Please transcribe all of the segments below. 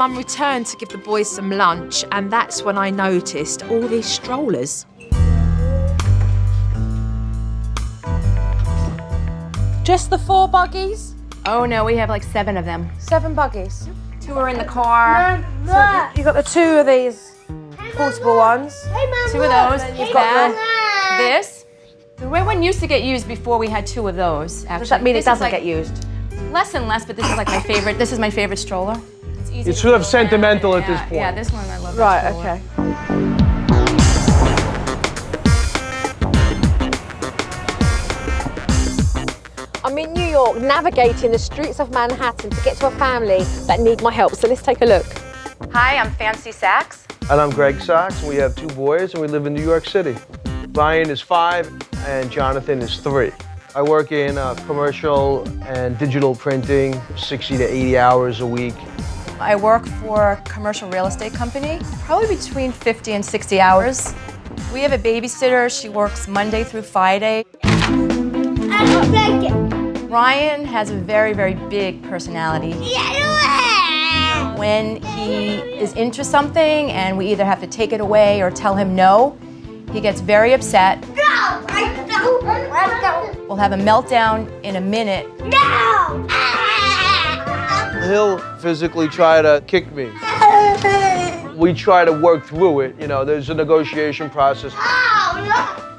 Mum returned to give the boys some lunch, and that's when I noticed all these strollers. Just the 4 buggies? Oh no, we have like 7 of them. 7 buggies. 2 are in the car. So you got the 2 of these portable ones. 2 of those. You've got this. The red one used to get used before we had 2 of those. Actually. Does that mean it doesn't get used? Less and less, but this is like my favorite. This is my favorite stroller. It's easy. It's sort of sentimental at this point. Yeah, this one I love. Right, okay. I'm in New York navigating the streets of Manhattan to get to a family that need my help, so let's take a look. Hi, I'm Fanci Sachs. And I'm Greg Sachs, and we have 2 boys, and we live in New York City. Ryan is 5, and Jonathan is 3. I work in commercial and digital printing, 60 to 80 hours a week. I work for a commercial real estate company, probably between 50 and 60 hours. We have a babysitter. She works Monday through Friday. I don't like it. Ryan has a very, very big personality. When he is into something and we either have to take it away or tell him no, he gets very upset. No! I don't. Let's go. We'll have a meltdown in a minute. No! He'll physically try to kick me. We try to work through it. You know, there's a negotiation process.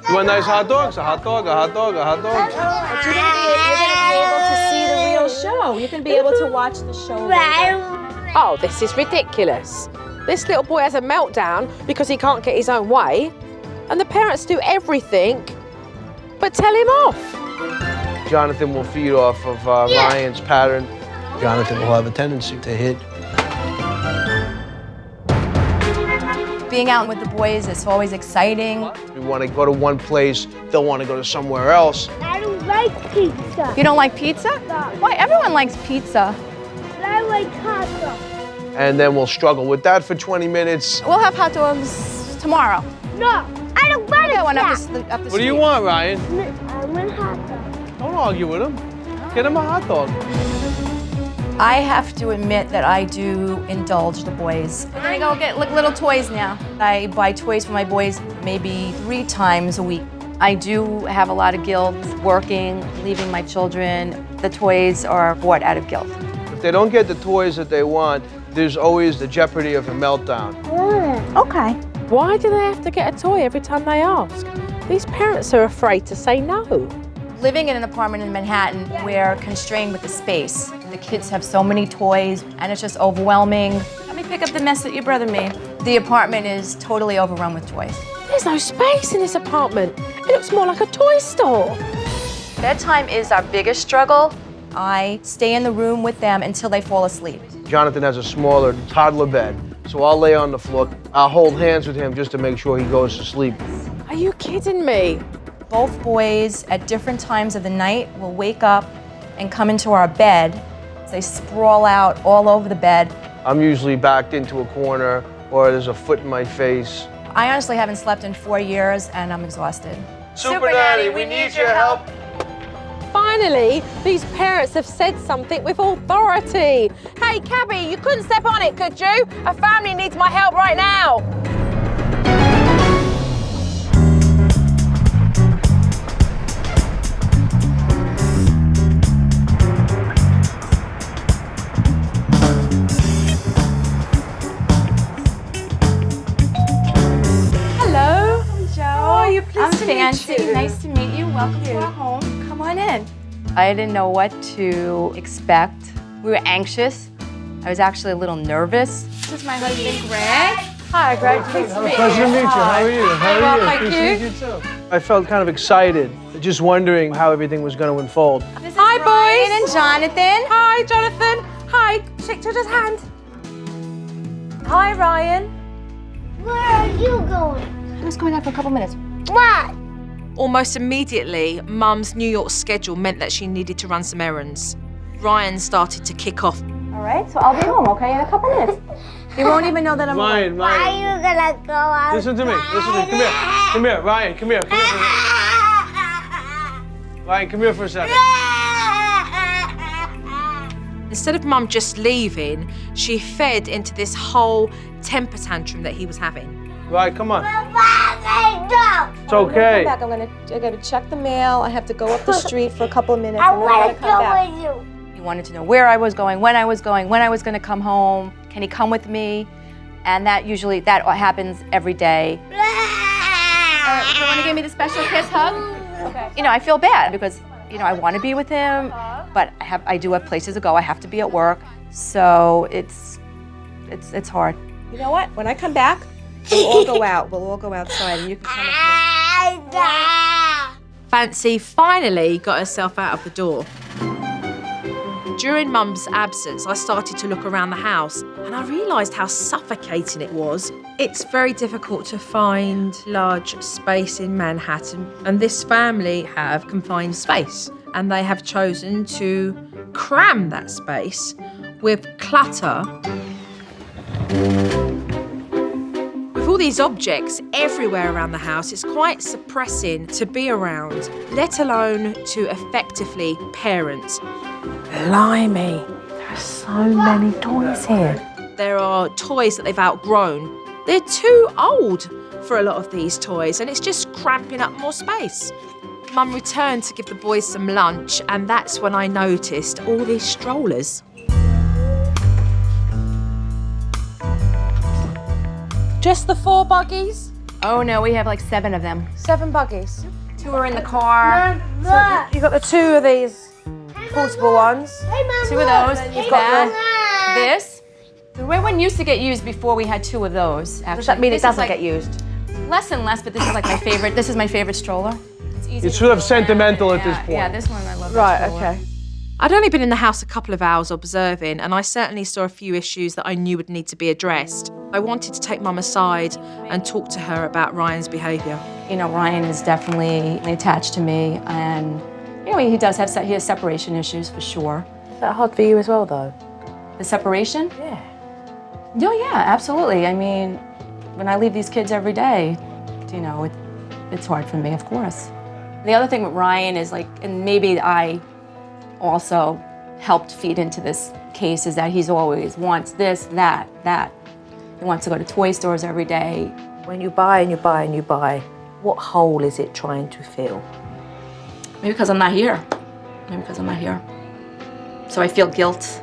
You want nice hot dogs? A hot dog, a hot dog, a hot dog. But you're gonna be able to see the real show. You're gonna be able to watch the show later. Oh, this is ridiculous. This little boy has a meltdown because he can't get his own way, and the parents do everything but tell him off. Jonathan will feed off of Ryan's pattern. Jonathan will have a tendency to hit. Being out with the boys is always exciting. We want to go to one place, they'll want to go to somewhere else. I don't like pizza. You don't like pizza? No. Why? Everyone likes pizza. But I like hot dogs. And then we'll struggle with that for 20 minutes. We'll have hot dogs tomorrow. No, I don't want Get one up the that. street. What do you want, Ryan? I want hot dogs. Don't argue with him. Get him a hot dog. I have to admit that I do indulge the boys. We're gonna go get little toys now. I buy toys for my boys maybe 3 times a week. I do have a lot of guilt working, leaving my children. The toys are bought out of guilt. If they don't get the toys that they want, there's always the jeopardy of a meltdown. Okay. Why do they have to get a toy every time they ask? These parents are afraid to say no. Living in an apartment in Manhattan, we're constrained with the space. The kids have so many toys, and it's just overwhelming. Let me pick up the mess that your brother made. The apartment is totally overrun with toys. There's no space in this apartment. It looks more like a toy store. Bedtime is our biggest struggle. I stay in the room with them until they fall asleep. Jonathan has a smaller toddler bed, so I'll lay on the floor. I'll hold hands with him just to make sure he goes to sleep. Are you kidding me? Both boys, at different times of the night, will wake up and come into our bed. They sprawl out all over the bed. I'm usually backed into a corner, or there's a foot in my face. I honestly haven't slept in 4 years, and I'm exhausted. Supernanny, we need your help. Finally, these parents have said something with authority. Hey, Cabby, you couldn't step on it, could you? A family needs my help right now. Hello. I'm Jo. How are you? Pleased I'm to meet Fanci. you. Nice to meet you. Welcome to our home. Come on in. I didn't know what to expect. We were anxious. I was actually a little nervous. This is my husband, Greg. Hi, Greg. Pleased to meet you. Pleasure to meet you. How are you? How are Well, you? thank Pleased to you. meet you too. I felt kind of excited, just wondering how everything was going to unfold. This is Hi, Ryan boys. and Jonathan. Hi, Jonathan. Hi. Shake each other's hand. Hi, Ryan. Where are you going? I was going out for a couple minutes. What? Almost immediately, Mum's New York schedule meant that she needed to run some errands. Ryan started to kick off. All right, so I'll be home, okay, in a couple minutes. You won't even know that I'm Ryan, Why are you gonna go out? listen to me. Listen to me. Come here. Come here, Ryan. Come here. Come here. Ryan, come here for a second. The Instead of Mum just leaving, she fed into this whole temper tantrum that he was having. Right, come on. No. It's okay. I'm gonna check the mail. I have to go up the street for a couple of minutes. I and then I'm want to gonna come back. go with you. He wanted to know where I was going, when I was going, when I was gonna come home. Can he come with me? And that happens every day. Do you want to give me the special kiss hug? Okay. You know, I feel bad because, you know, I want to be with him, but I do have places to go. I have to be at work, so it's hard. You know what? When I come back, we'll all go out. We'll all go outside, and you can come with me. Fanci finally got herself out of the door. During Mum's absence, I started to look around the house and I realised how suffocating it was. It's very difficult to find large space in Manhattan, and this family have confined space, and they have chosen to cram that space with clutter. With all these objects everywhere around the house, it's quite suppressing to be around, let alone to effectively parent. Blimey, there are so many toys here. There are toys that they've outgrown. They're too old for a lot of these toys, and it's just cramping up more space. Mum returned to give the boys some lunch, and that's when I noticed all these strollers. Just the 4 buggies? Oh no, we have like 7 of them. 7 buggies. 2 are in the car. Look. You got the 2 of these portable ones. Hey, Mom, 2 of those. look. You've got this. The red one used to get used before we had 2 of those. Actually. Does that mean This it is doesn't like get used? less and less, but this is like my favorite. This is my favorite stroller. It's easy. It's to sort of go sentimental around. at this point. Yeah, this one I love. that Right, stroller. okay. I'd only been in the house a couple of hours observing, and I certainly saw a few issues that I knew would need to be addressed. I wanted to take Mum aside and talk to her about Ryan's behaviour. You know, Ryan is definitely attached to me, and you know, he has separation issues for sure. Is that hard for you as well, though? The separation? Yeah. Oh yeah, absolutely. I mean, when I leave these kids every day, you know, it's hard for me, of course. The other thing with Ryan is like, and maybe I also helped feed into this case, is that he's always wants this, that. He wants to go to toy stores every day. When you buy and you buy and you buy, what hole is it trying to fill? Maybe because I'm not here. So I feel guilt.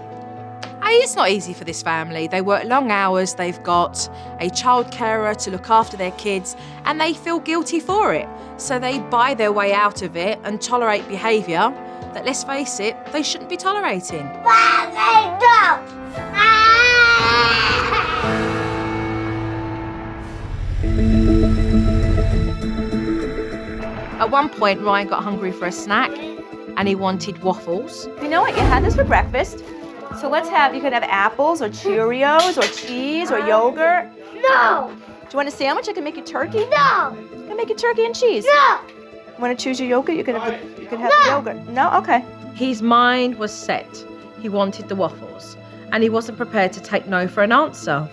It's not easy for this family. They work long hours, they've got a child carer to look after their kids, and they feel guilty for it. So they buy their way out of it and tolerate behaviour that, let's face it, they shouldn't be tolerating. At one point, Ryan got hungry for a snack and he wanted waffles. You know what? You had this for breakfast. So you could have apples or Cheerios or cheese or yogurt. No. Do you want a sandwich? I can make you turkey. No. I can make you turkey and cheese. No. You want to choose your yogurt? You can have the yogurt. No? Okay. His mind was set. He wanted the waffles, and he wasn't prepared to take no for an answer.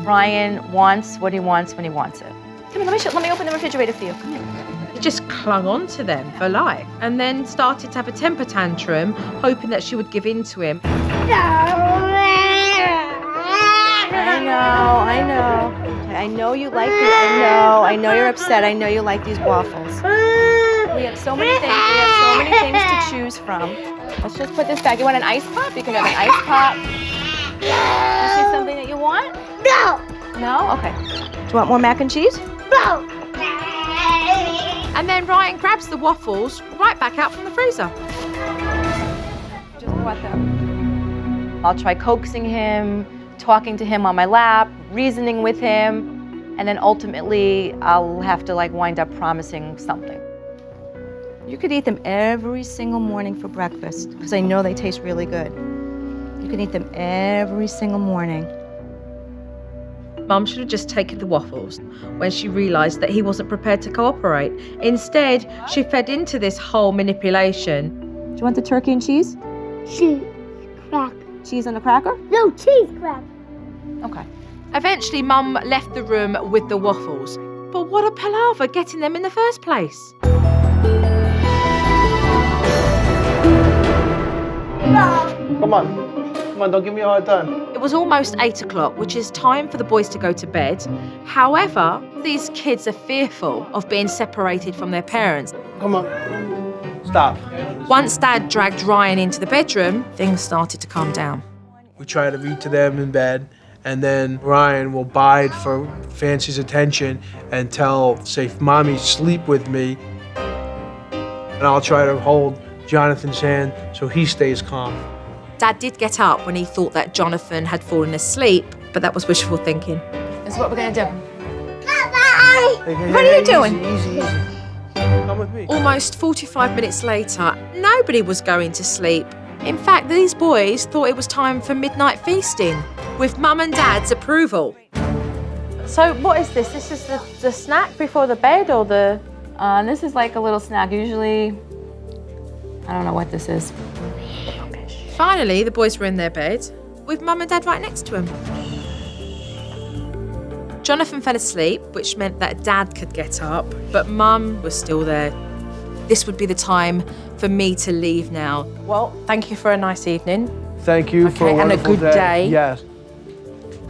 Ryan wants what he wants when he wants it. Come here, let me open the refrigerator for you. Come here. He just clung on to them for life, and then started to have a temper tantrum, hoping that she would give in to him. I know. I know you like these. I know you're upset. I know you like these waffles. We have so many things to choose from. Let's just put this back. You want an ice pop? You can have an ice pop. You see something that you want? No. No? Okay. Do you want more mac and cheese? No. And then Ryan grabs the waffles right back out from the freezer. Just brought them. I'll try coaxing him, talking to him on my lap, reasoning with him, and then ultimately I'll have to wind up promising something. You could eat them every single morning for breakfast, because I know they taste really good. You can eat them every single morning. Mum should have just taken the waffles when she realised that he wasn't prepared to cooperate. Instead, she fed into this whole manipulation. Do you want the turkey and cheese? Cheese crack. Cheese and a cracker? No, cheese crack. Okay. Eventually, Mum left the room with the waffles. But what a palaver getting them in the first place. Come on. Come on, don't give me a hard time. It was almost 8 o'clock, which is time for the boys to go to bed. However, these kids are fearful of being separated from their parents. Come on. Stop. Once Dad dragged Ryan into the bedroom, things started to calm down. We try to read to them in bed, and then Ryan will bide for Fancy's attention and say, Mommy, sleep with me. And I'll try to hold Jonathan's hand so he stays calm. Dad did get up when he thought that Jonathon had fallen asleep, but that was wishful thinking. This is what we're gonna do. What What are you doing? Easy. Come with me. Almost 45 minutes later, nobody was going to sleep. In fact, these boys thought it was time for midnight feasting, with Mum and Dad's approval. So what is this? This is the snack before the bed, or the... This is like a little snack. Usually, I don't know what this is. Finally, the boys were in their bed, with Mum and Dad right next to them. Jonathon fell asleep, which meant that Dad could get up, but Mum was still there. This would be the time for me to leave now. Well, thank you for a nice evening. Thank you for a and a wonderful good day. Yes.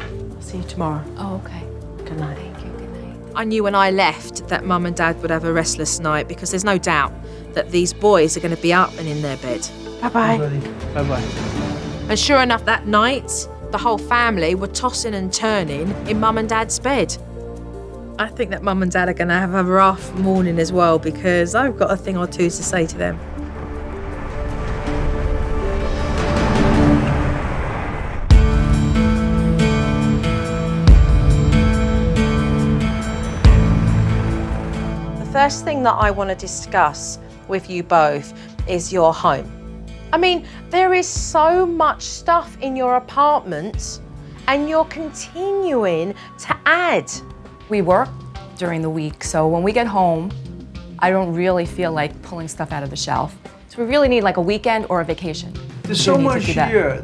I'll see you tomorrow. Oh, okay. Good night. Thank you. Good night. I knew when I left that Mum and Dad would have a restless night, because there's no doubt that these boys are going to be up and in their bed. Bye-bye. Bye-bye. And sure enough, that night, the whole family were tossing and turning in Mum and Dad's bed. I think that Mum and Dad are going to have a rough morning as well, because I've got a thing or two to say to them. The first thing that I want to discuss with you both is your home. I mean, there is so much stuff in your apartment, and you're continuing to add. We work during the week, so when we get home, I don't really feel like pulling stuff out of the shelf. So we really need like a weekend or a vacation. There's We so need to much do that. here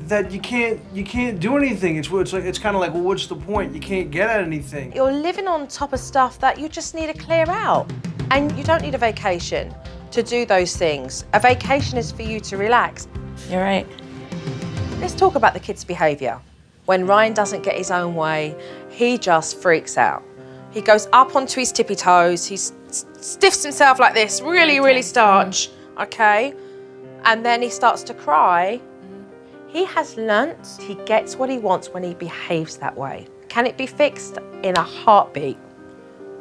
that you can't do anything. It's kind of like, well, what's the point? You can't get at anything. You're living on top of stuff that you just need to clear out. And you don't need a vacation to do those things. A vacation is for you to relax. You're right. Let's talk about the kids' behaviour. When Ryan doesn't get his own way, he just freaks out. He goes up onto his tippy toes, he stiffs himself like this, really starch, okay? And then he starts to cry. He has learnt he gets what he wants when he behaves that way. Can it be fixed? In a heartbeat.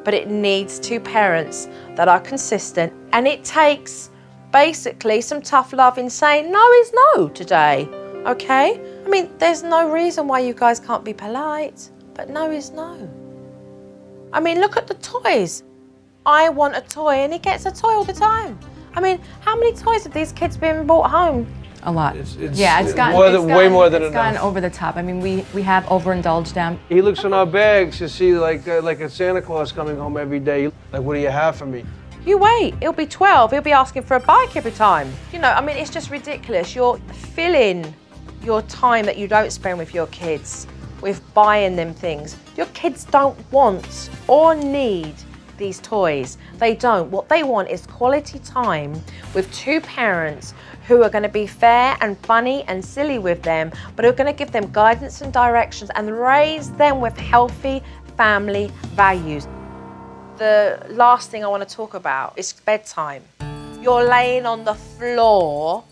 But it needs two parents that are consistent, and it takes basically some tough love in saying no is no today, okay? I mean, there's no reason why you guys can't be polite, but no is no. I mean, look at the toys. I want a toy, and he gets a toy all the time. I mean, how many toys have these kids been brought home? A lot. It's gotten way more than it's enough. gone over the top. I mean, we have overindulged them. He looks in our bags to see like a Santa Claus coming home every day. Like, what do you have for me? You wait, he'll be 12, he'll be asking for a bike every time. You know, I mean, it's just ridiculous. You're filling your time that you don't spend with your kids with buying them things. Your kids don't want or need these toys. They don't. What they want is quality time with two parents who are going to be fair and funny and silly with them, but who are going to give them guidance and directions and raise them with healthy family values. The last thing I want to talk about is bedtime. You're laying on the floor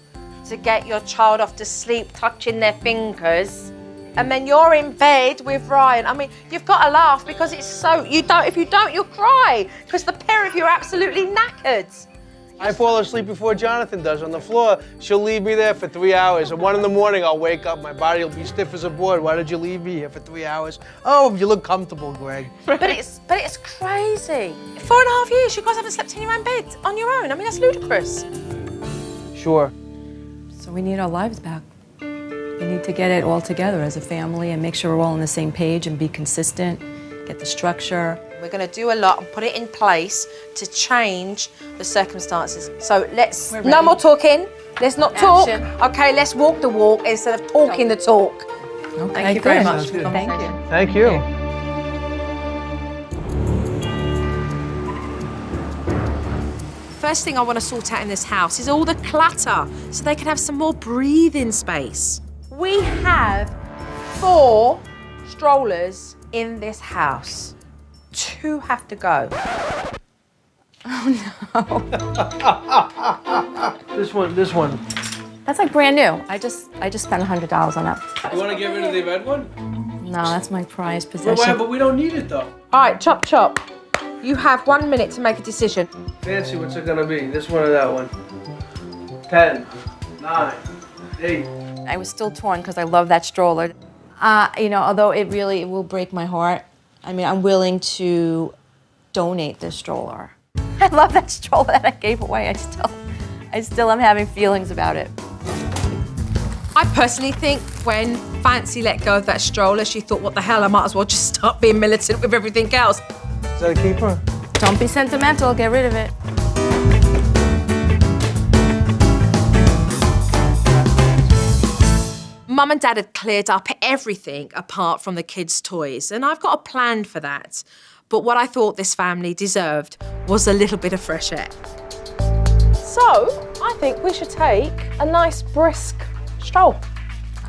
to get your child off to sleep, touching their fingers, and then you're in bed with Ryan. I mean, you've got to laugh because it's so, if you don't, you'll cry because the pair of you are absolutely knackered. I fall asleep before Jonathan does on the floor. She'll leave me there for 3 hours. At 1 in the morning, I'll wake up. My body will be stiff as a board. Why did you leave me here for 3 hours? Oh, you look comfortable, Greg. But it's crazy. 4.5 years, you guys haven't slept in your own bed on your own. I mean, that's ludicrous. Sure. So we need our lives back. We need to get it all together as a family and make sure we're all on the same page and be consistent, get the structure. We're going to do a lot and put it in place to change the circumstances. So let's, no more talking. Let's not talk. Action. Okay, let's walk the walk instead of talking the talk. Okay, Thank you very good. much. Thank you. Thank you. first thing I want to sort out in this house is all the clutter so they can have some more breathing space. We have 4 strollers in this house. 2 have to go. Oh no. This one. That's like brand new. I just spent $100 on that. You want to get rid of the red one? No, that's my prized possession. Well, but we don't need it though. All right, chop, chop. You have 1 minute to make a decision. Fancy, what's it gonna be? This one or that one? 10, 9, 8. I was still torn because I love that stroller. You know, although it will break my heart. I mean, I'm willing to donate this stroller. I love that stroller that I gave away. I still am having feelings about it. I personally think when Fancy let go of that stroller, she thought, what the hell, I might as well just start being militant with everything else. Is that a keeper? Don't be sentimental, get rid of it. Mum and Dad had cleared up everything apart from the kids' toys, and I've got a plan for that. But what I thought this family deserved was a little bit of fresh air. So, I think we should take a nice brisk stroll.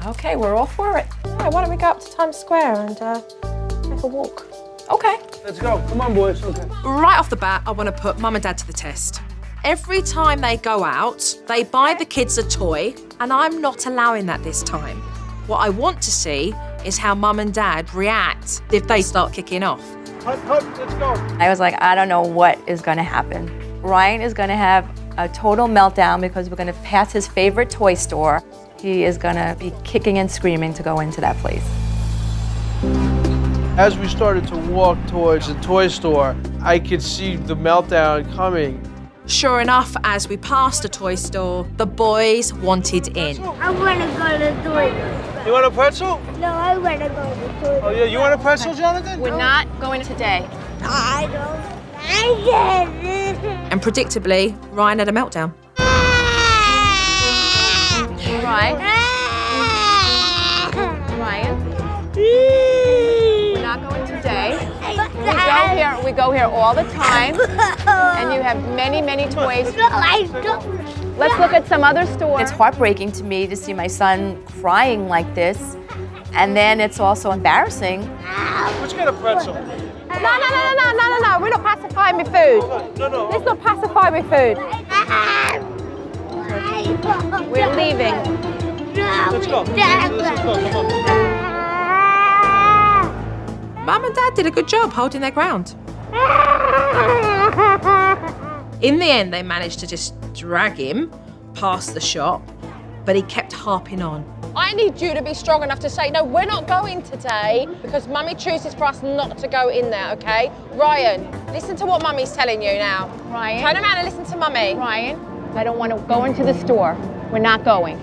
Okay, we're all for it. Yeah, why don't we go up to Times Square and make a walk? Okay. Let's go. Come on, boys. Okay. Right off the bat, I want to put Mum and Dad to the test. Every time they go out, they buy the kids a toy, and I'm not allowing that this time. What I want to see is how Mum and Dad react if they start kicking off. Let's go. I was like, I don't know what is gonna happen. Ryan is gonna have a total meltdown because we're gonna pass his favorite toy store. He is gonna be kicking and screaming to go into that place. As we started to walk towards the toy store, I could see the meltdown coming. Sure enough, as we passed a toy store, the boys wanted in. I want to go to the toy. You want a pretzel? No, I want to go to the toy. Oh yeah, you want a pretzel, Jonathan? We're not going today. I don't like it. And predictably, Ryan had a meltdown. Ryan? We're not going today. We go here all the time, and you have many, many toys. No, I don't. Let's look at some other stores. It's heartbreaking to me to see my son crying like this, and then it's also embarrassing. Let's get a pretzel. No. We're not pacifying with food. No. Let's not pacify with food. We're leaving. Let's go. Let's go. Come on. Mum and Dad did a good job holding their ground. In the end, they managed to just drag him past the shop, but he kept harping on. I need you to be strong enough to say, no, we're not going today because Mummy chooses for us not to go in there, okay? Ryan, listen to what Mummy's telling you now. Ryan? Turn around and listen to Mummy. Ryan, I don't want to go into the store. We're not going.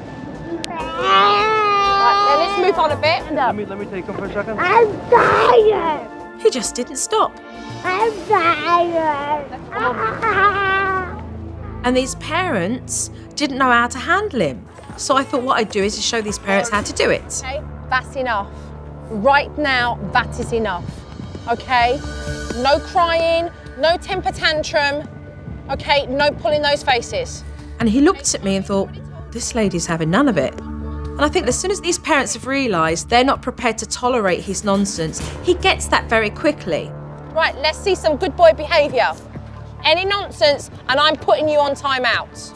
Right, then let's move on a bit. Let me take him for a second. I'm tired. He just didn't stop. I'm tired. And these parents didn't know how to handle him. So I thought what I'd do is to show these parents how to do it. Okay, that's enough. Right now, that is enough, okay? No crying, no temper tantrum, okay? No pulling those faces. And he looked at me and thought, this lady's having none of it. And I think as soon as these parents have realised they're not prepared to tolerate his nonsense, he gets that very quickly. Right, let's see some good boy behaviour. Any nonsense, and I'm putting you on timeout.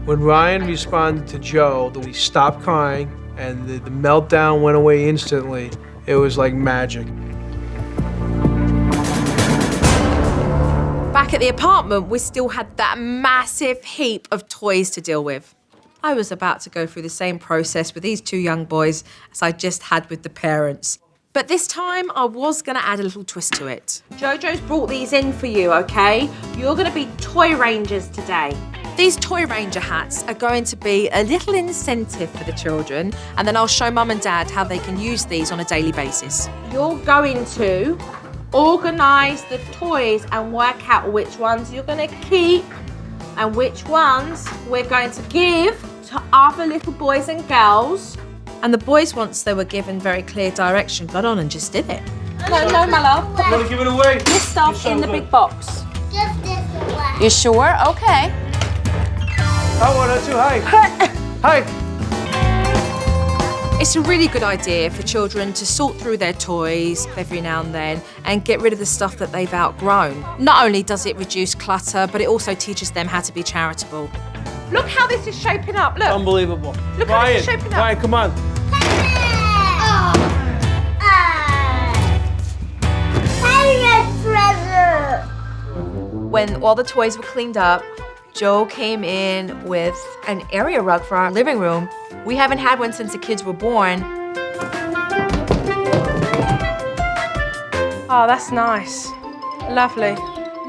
When Ryan responded to Joe, he stopped crying and the meltdown went away instantly. It was like magic. Back at the apartment, we still had that massive heap of toys to deal with. I was about to go through the same process with these 2 young boys as I just had with the parents. But this time, I was going to add a little twist to it. Jojo's brought these in for you, okay? You're going to be toy rangers today. These toy ranger hats are going to be a little incentive for the children, and then I'll show Mum and Dad how they can use these on a daily basis. You're going to organise the toys and work out which ones you're going to keep and which ones we're going to give to other little boys and girls. And the boys, once they were given very clear direction, got on and just did it. No, my love. You want to give it away? This stuff in the big box. Just this away. You sure? Okay. I want to too. Hi. Hi. It's a really good idea for children to sort through their toys every now and then and get rid of the stuff that they've outgrown. Not only does it reduce clutter, but it also teaches them how to be charitable. Look how this is shaping up, look. Unbelievable. Look how this is shaping up. Ryan, come on. When all the toys were cleaned up, Joe came in with an area rug for our living room. We haven't had one since the kids were born. Oh, that's nice. Lovely.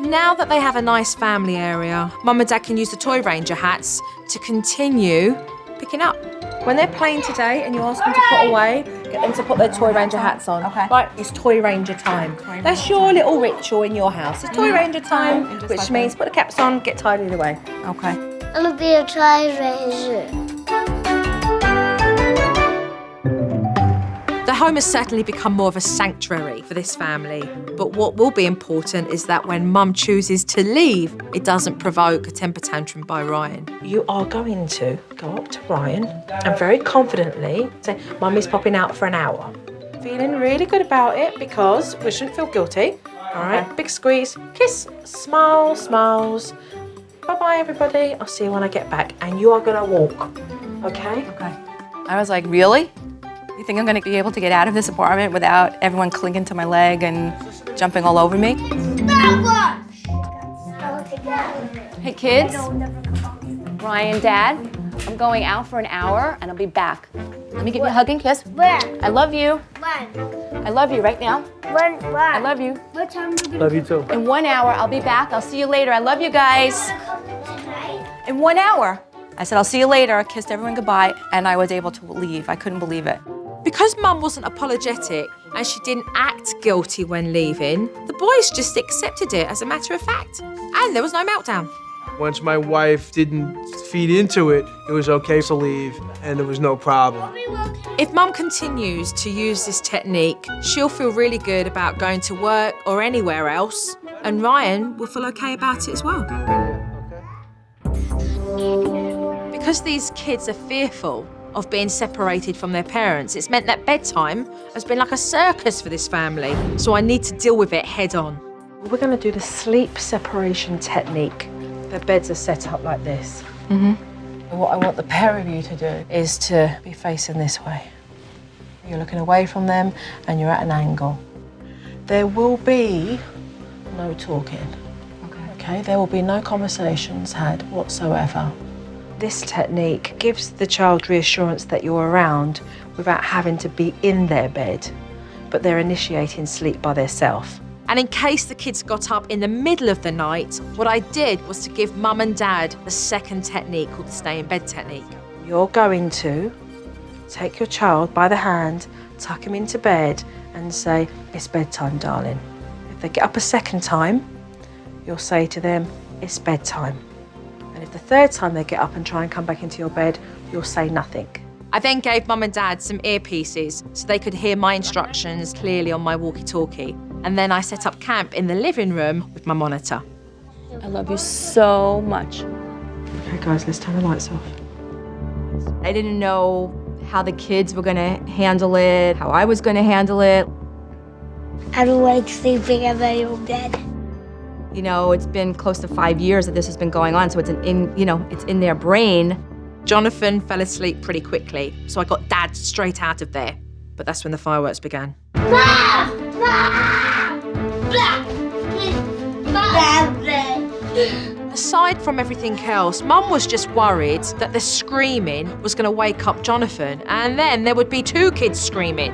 Now that they have a nice family area, Mum and Dad can use the Toy Ranger hats to continue picking up. When they're playing today and you ask them to put away, get them to put their Toy Ranger hats on. Okay. Right, it's Toy Ranger time. That's your little ritual in your house. It's Toy Ranger time, which means put the caps on, get tidied away. Okay. I'm gonna be a Toy Ranger. The home has certainly become more of a sanctuary for this family. But what will be important is that when Mum chooses to leave, it doesn't provoke a temper tantrum by Ryan. You are going to go up to Ryan and very confidently say, Mummy's popping out for an hour. Feeling really good about it because we shouldn't feel guilty. All right, big squeeze, kiss, smile, smiles. Bye-bye, everybody. I'll see you when I get back. And you are gonna walk, okay? Okay. I was like, really? You think I'm gonna be able to get out of this apartment without everyone clinging to my leg and jumping all over me? Hey kids, Ryan, Dad, I'm going out for an hour and I'll be back. Let me give you a hug and kiss. When? I love you. When? I love you right now. When? I love you. What time are we gonna Love you too. In 1 hour, I'll be back. I'll see you later. I love you guys. come tonight? In 1 hour. I said, I'll see you later. I kissed everyone goodbye, and I was able to leave. I couldn't believe it. Because Mum wasn't apologetic and she didn't act guilty when leaving, the boys just accepted it as a matter of fact. And there was no meltdown. Once my wife didn't feed into it, it was okay to leave, and there was no problem. If Mum continues to use this technique, she'll feel really good about going to work or anywhere else, and Ryan will feel okay about it as well. Because these kids are fearful of being separated from their parents, it's meant that bedtime has been like a circus for this family, so I need to deal with it head on. We're going to do the sleep separation technique. The beds are set up like this. What I want the pair of you to do is to be facing this way. You're looking away from them and you're at an angle. There will be no talking. Okay, there will be no conversations had whatsoever. This technique gives the child reassurance that you're around without having to be in their bed, but they're initiating sleep by themselves. And in case the kids got up in the middle of the night, what I did was to give Mum and Dad the second technique called the stay in bed technique. You're going to take your child by the hand, tuck him into bed and say, it's bedtime, darling. If they get up a second time, you'll say to them, it's bedtime. And if the third time they get up and try and come back into your bed, you'll say nothing. I then gave Mum and Dad some earpieces so they could hear my instructions clearly on my walkie-talkie. And then I set up camp in the living room with my monitor. I love you so much. Okay, guys, let's turn the lights off. I didn't know how the kids were gonna handle it, how I was gonna handle it. I don't like sleeping in my own bed. You know, it's been close to 5 years that this has been going on, so it's it's in their brain. Jonathon fell asleep pretty quickly, so I got Dad straight out of there. But that's when the fireworks began. Aside from everything else, Mum was just worried that the screaming was going to wake up Jonathon, and then there would be two kids screaming.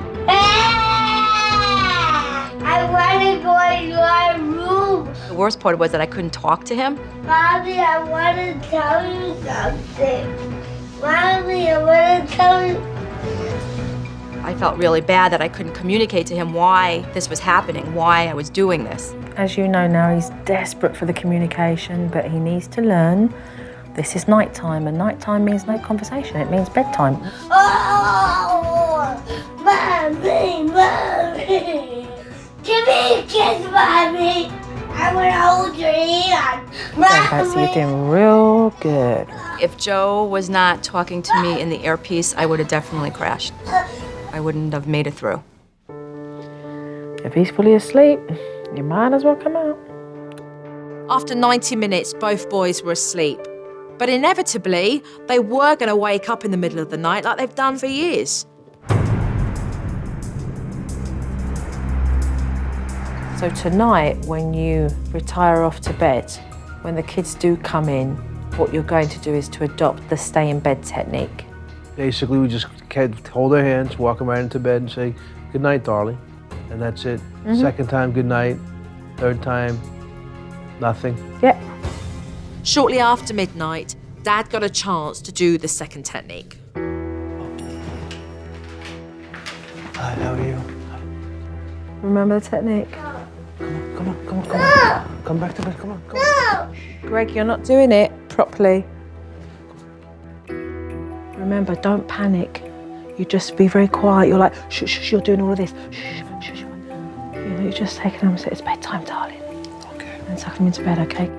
I want to go in your room. The worst part was that I couldn't talk to him. Mommy, I want to tell you something. Mommy, I want to tell you. I felt really bad that I couldn't communicate to him why this was happening, why I was doing this. As you know now, he's desperate for the communication, but he needs to learn this is nighttime, and nighttime means no conversation. It means bedtime. Oh, Mommy, Mommy. Give me a kiss, Mommy. I I want to hold your hand. Fancy, you're doing real good. If Joe was not talking to me in the earpiece, I would have definitely crashed. I wouldn't have made it through. If he's fully asleep, you might as well come out. After 90 minutes, both boys were asleep. But inevitably, they were going to wake up in the middle of the night like they've done for years. So tonight, when you retire off to bed, when the kids do come in, what you're going to do is to adopt the stay in bed technique. Basically, we just hold their hands, walk them right into bed and say, good night, darling. And that's it. Second time, good night. Third time, nothing. Yep. Shortly after midnight, Dad got a chance to do the second technique. Hi, how are you? Remember the technique? Come on. Come back to bed, come on. Greg, you're not doing it properly. Remember, don't panic. You just be very quiet. You're like, shh, shh, you're doing all of this. Shh, shh, shh. You know, you just take them and say, it's bedtime, darling. Okay. And tuck them into bed, okay?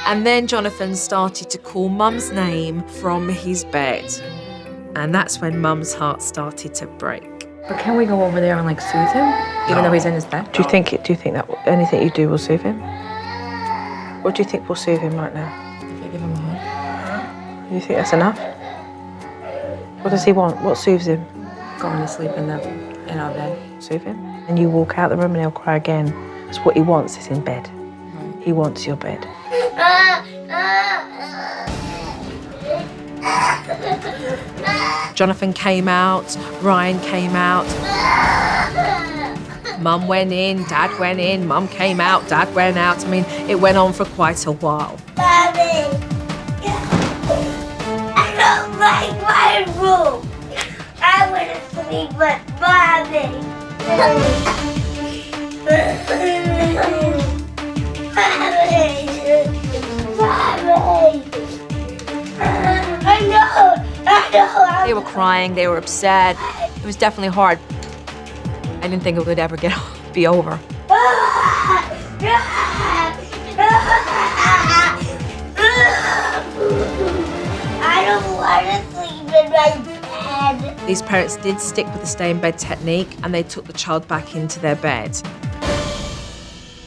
And then Jonathon started to call Mum's name from his bed. And that's when Mum's heart started to break. But can we go over there and like soothe him, even though he's in his bed? Do you think that anything you do will soothe him? What do you think will soothe him right now? If I give him a hug, Do you think that's enough? What does he want? What soothes him? going to sleep in our bed. Soothe him. And you walk out the room and he'll cry again. That's what he wants is in bed. He wants your bed. Jonathon came out, Ryan came out. Mum went in, Dad went in, Mum came out, Dad went out. I mean, it went on for quite a while. Mommy, I don't like my room. I want to sleep with Mommy. I know. They were crying, they were upset. It was definitely hard. I didn't think it would ever be over. I don't want to sleep in my bed. These parents did stick with the stay in bed technique and they took the child back into their bed.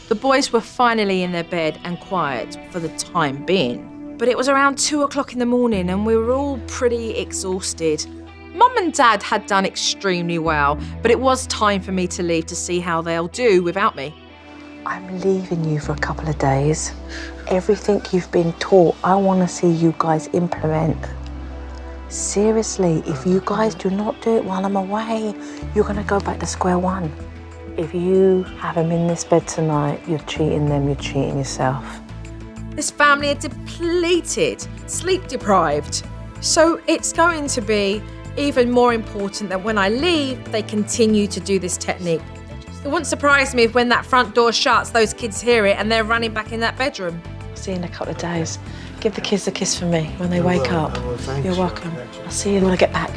The boys were finally in their bed and quiet for the time being. But it was around 2 o'clock in the morning and we were all pretty exhausted. Mum and Dad had done extremely well, but it was time for me to leave to see how they'll do without me. I'm leaving you for a couple of days. Everything you've been taught, I want to see you guys implement. Seriously, if you guys do not do it while I'm away, you're going to go back to square one. If you have them in this bed tonight, you're cheating them, you're cheating yourself. This family are depleted, sleep deprived. So it's going to be even more important that when I leave, they continue to do this technique. It wouldn't surprise me if when that front door shuts, those kids hear it and they're running back in that bedroom. I'll see you in a couple of days. Give the kids a kiss from me when they wake up. You're welcome. I'll see you when I get back.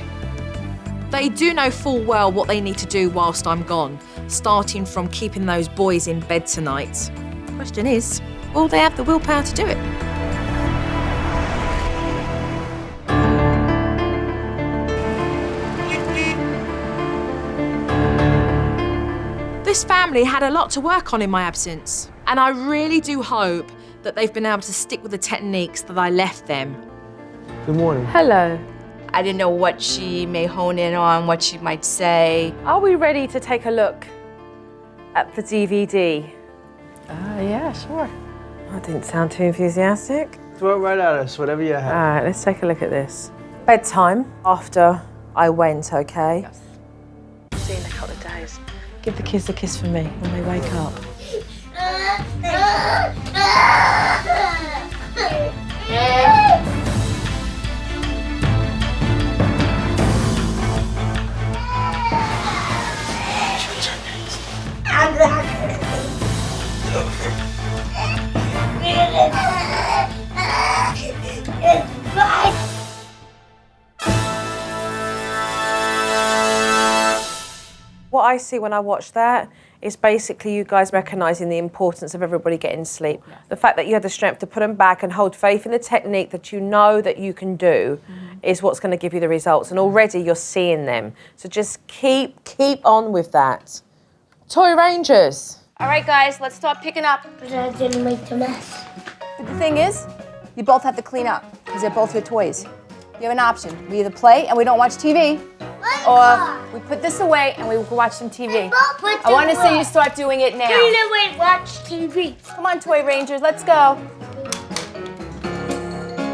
They do know full well what they need to do whilst I'm gone, starting from keeping those boys in bed tonight. The question is, will they have the willpower to do it? This family had a lot to work on in my absence, and I really do hope that they've been able to stick with the techniques that I left them. Good morning. Hello. I didn't know what she may hone in on, what she might say. Are we ready to take a look at the DVD? Yeah, sure. I didn't sound too enthusiastic. Throw it right at us, whatever you All have. right, let's take a look at this. Bedtime after I went, okay? Yes. See you in a couple of days. Give the kids a kiss from me when they wake up. I'm not gonna It's fine. What what I see when I watch that is basically you guys recognising the importance of everybody getting sleep. Yeah. The fact that you had the strength to put them back and hold faith in the technique that you know that you can do is what's going to give you the results. And already you're seeing them. So just keep on with that. Toy Rangers. All right, guys, let's start picking up. But I didn't make the mess. But the thing is, you both have to clean up because they're both your toys. You have an option. We either play and we don't watch TV, or we put this away and we watch some TV. I want to see you start doing it now. Clean away, watch TV. Come on, Toy Rangers, let's go.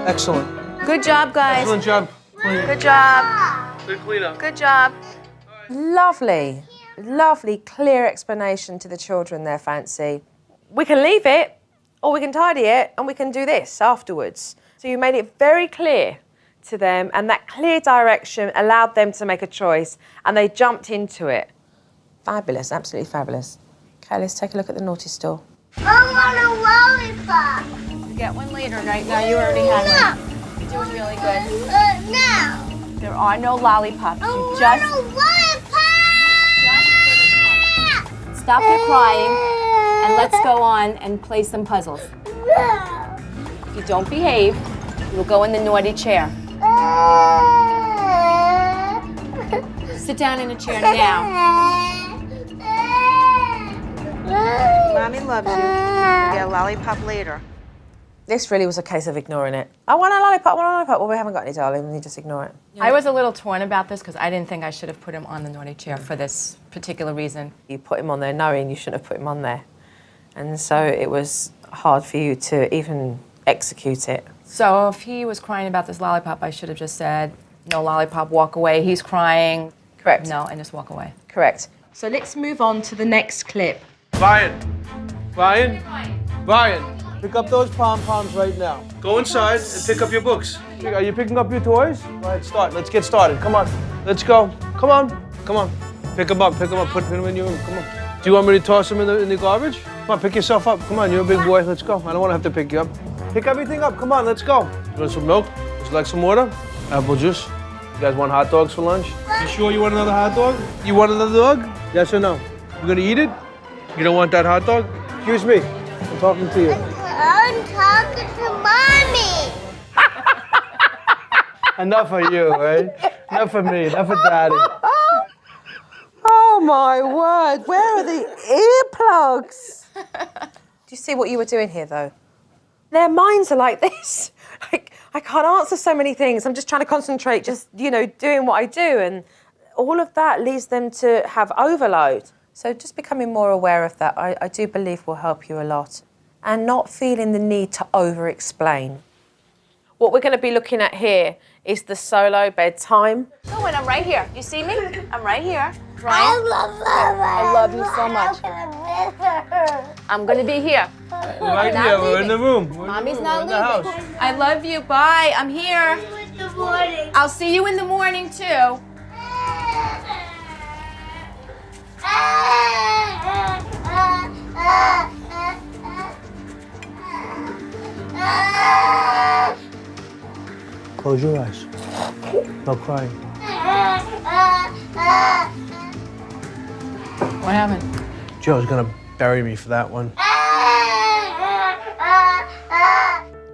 Excellent. Good job, guys. Excellent job. Good job. Good cleanup. Good job. Lovely, clear explanation to the children there, Fanci. We can leave it, or we can tidy it, and we can do this afterwards. So you made it very clear to them, and that clear direction allowed them to make a choice, and they jumped into it. Fabulous, absolutely fabulous. Okay, let's take a look at the naughty store. I want a lollipop. You get one later, right? Now you already have one. You're doing really good. No. There are no lollipops. I You want just a lollipop. stop your crying and let's go on and play some puzzles. No. If you don't behave, you will go in the naughty chair. Sit down in a chair now. Mommy loves you. You get a lollipop later. This really was a case of ignoring it. I want a lollipop, Well, we haven't got any, darling. You just ignore it. I was a little torn about this because I didn't think I should have put him on the naughty chair for this particular reason. You put him on there knowing you shouldn't have put him on there. And so it was hard for you to even execute it. So if he was crying about this lollipop, I should have just said, no lollipop, walk away. He's crying. Correct. No, and just walk away. Correct. So let's move on to the next clip. Brian, pick up those pom-poms right now. Go inside and pick up your books. Are you picking up your toys? All right, start. Let's get started. Come on. Let's go. Come on. Pick them up. Put them in your room. Come on. Do you want me to toss them in the garbage? Come on, pick yourself up. Come on, you're a big boy. Let's go. I don't want to have to pick you up. Pick everything up. Come on, let's go. You want some milk? Would you like some water? Apple juice? You guys want hot dogs for lunch? You sure you want another hot dog? You want another dog? Yes or no? You gonna eat it? You don't want that hot dog? Excuse me. I'm talking to you. I'm talking to Mommy. Enough of you, right? Enough of me. Enough of Daddy. Oh my word, where are the earplugs? Do you see what you were doing here though? Their minds are like this. Like, I can't answer so many things. I'm just trying to concentrate, just, doing what I do. And all of that leads them to have overload. So just becoming more aware of that, I do believe will help you a lot. And not feeling the need to over-explain. What we're going to be looking at here is the solo bedtime. Oh, and I'm right here. You see me? I'm right here. I Ryan, love her. I love you so much. I'm gonna miss her. I'm going to be here. Right here, we're in the room. Mommy's not We're in the leaving. house. I love you. Bye. I'm here. In the morning. I'll see you in the morning, too. Close your eyes. No crying. What happened? Joe's gonna bury me for that one.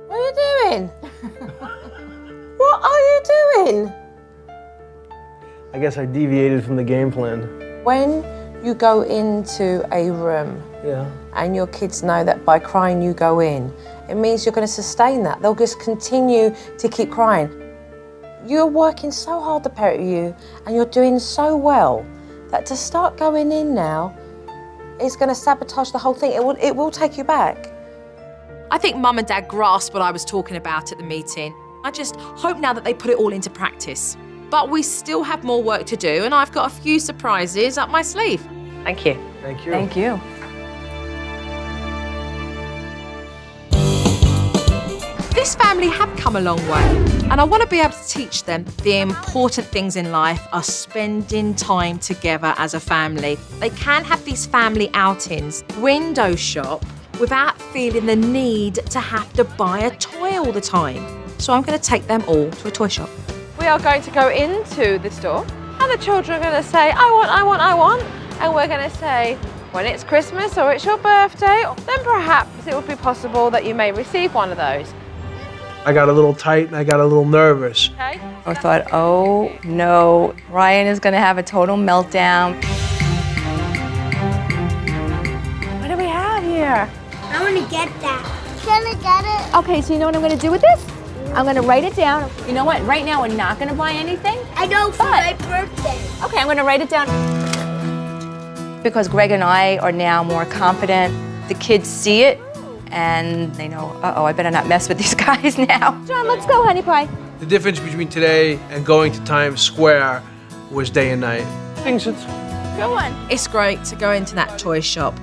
What are you doing? What are you doing? I guess I deviated from the game plan. When you go into a room Yeah. and your kids know that by crying you go in, it means you're going to sustain that. They'll just continue to keep crying. You're working so hard, the pair of you, and you're doing so well that to start going in now is going to sabotage the whole thing. It will take you back. I think Mum and Dad grasped what I was talking about at the meeting. I just hope now that they put it all into practice. But we still have more work to do, and I've got a few surprises up my sleeve. Thank you. Thank you. Thank you. This family have come a long way, and I want to be able to teach them the important things in life are spending time together as a family. They can have these family outings, window shop, without feeling the need to have to buy a toy all the time. So I'm going to take them all to a toy shop. We are going to go into the store, and the children are going to say, I want, and we're going to say, when it's Christmas or it's your birthday, then perhaps it would be possible that you may receive one of those. I got a little tight and I got a little nervous. Okay? I thought, oh no, Ryan is gonna have a total meltdown. What do we have here? I want to get that. Can I get it? Okay, so you know what I'm gonna do with this? I'm gonna write it down. You know what, right now we're not gonna buy anything. I know for my birthday. Okay, I'm gonna write it down. Because Greg and I are now more confident. The kids see it and they know, uh-oh, I better not mess with these guys now. John, let's go, honey pie. The difference between today and going to Times Square was day and night. Go on. It's great to go into that toy shop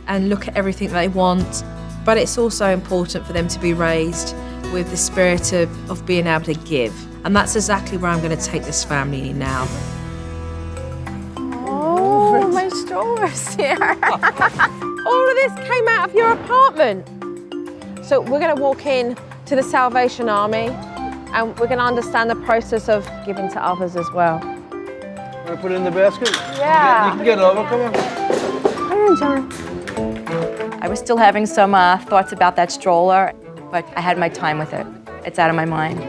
and look at everything they want, but it's also important for them to be raised with the spirit of being able to give. And that's exactly where I'm going to take this family now. Oh, my strawberries here. All of this came out of your apartment. So we're going to walk in to the Salvation Army and we're going to understand the process of giving to others as well. Want to put it in the basket? Yeah. You can get it over, come on. Come on, John. I was still having some thoughts about that stroller, but I had my time with it. It's out of my mind.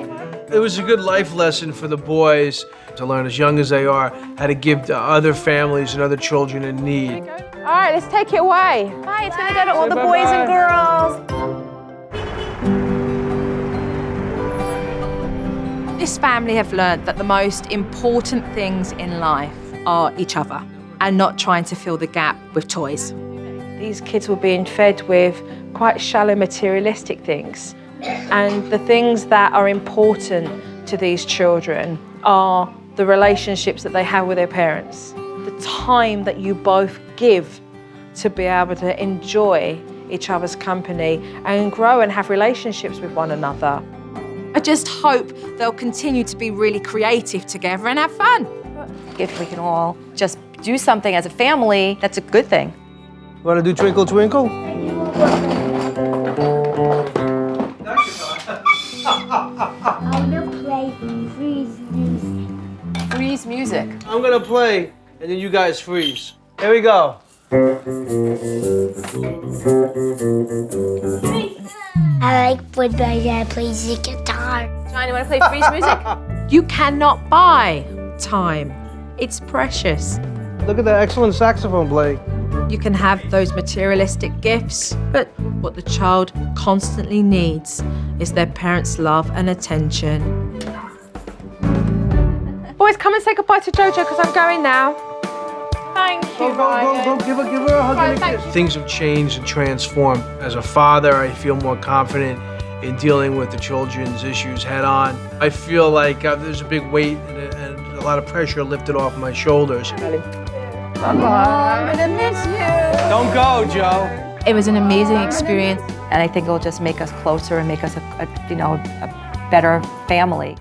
It was a good life lesson for the boys to learn, as young as they are, how to give to other families and other children in need. All right, let's take it away. Bye, it's gonna go to all the Say boys and girls. This family have learned that the most important things in life are each other and not trying to fill the gap with toys. These kids were being fed with quite shallow materialistic things. And the things that are important to these children are the relationships that they have with their parents, the time that you both give to be able to enjoy each other's company and grow and have relationships with one another. I just hope they'll continue to be really creative together and have fun. If we can all just do something as a family, that's a good thing. Want to do Twinkle Twinkle? I want to play freeze music. Freeze music. I'm gonna play, and then you guys freeze. Here we go. I like when my dad plays the guitar. John, you wanna play freeze music? You cannot buy time. It's precious. Look at that excellent saxophone playing. You can have those materialistic gifts, but what the child constantly needs is their parents' love and attention. Boys, come and say goodbye to Jojo because I'm going now. Thank you, Ryan. Go, give her a hug and a thank kiss. you. Things have changed and transformed. As a father, I feel more confident in dealing with the children's issues head on. I feel like there's a big weight and a lot of pressure lifted off my shoulders. I'm gonna miss you. Don't go, Joe. It was an amazing experience, and I think it'll just make us closer and make us a better family.